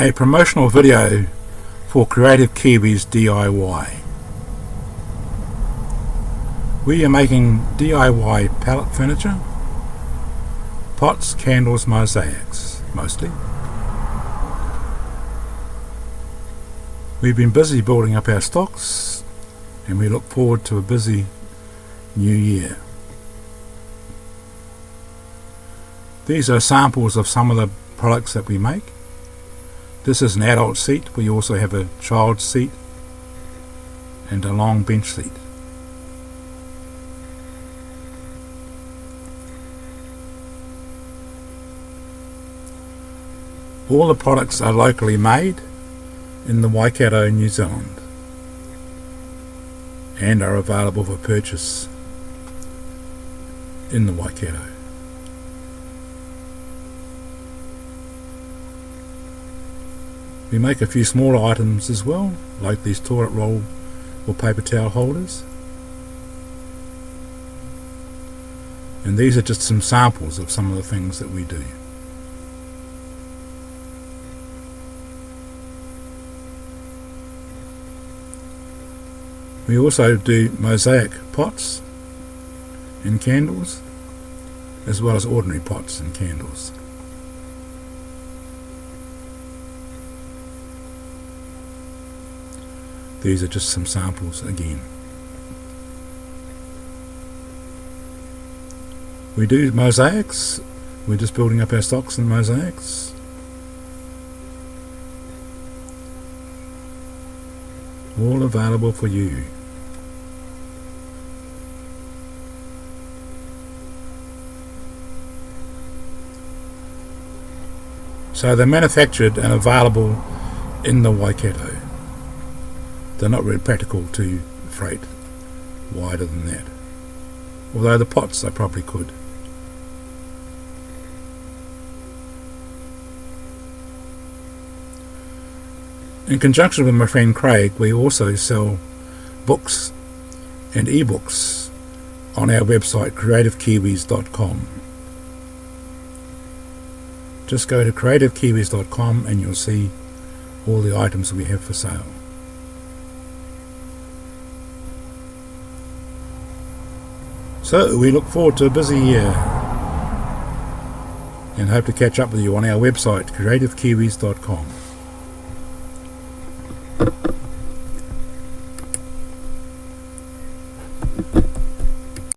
a promotional video for Creative Kiwis DIY. We are making DIY pallet furniture, pots, candles, mosaics, mostly. We've been busy building up our stocks and we look forward to a busy new year. These are samples of some of the products that we make. This is an adult seat. We also have a child seat and a long bench seat. All the products are locally made in the Waikato, New Zealand, and are available for purchase in the Waikato. We make a few smaller items as well, like these toilet roll or paper towel holders. And these are just some samples of some of the things that we do. We also do mosaic pots and candles, as well as ordinary pots and candles. These are just some samples again. We do mosaics. We're just building up our stocks in mosaics. All available for you. So they're manufactured and available in the Waikato. They're not really practical to freight wider than that. Although the pots I probably could. In conjunction with my friend Craig, we also sell books and ebooks on our website creativekiwis.com. Just go to creativekiwis.com and you'll see all the items we have for sale. So we look forward to a busy year and hope to catch up with you on our website creativekiwis.com.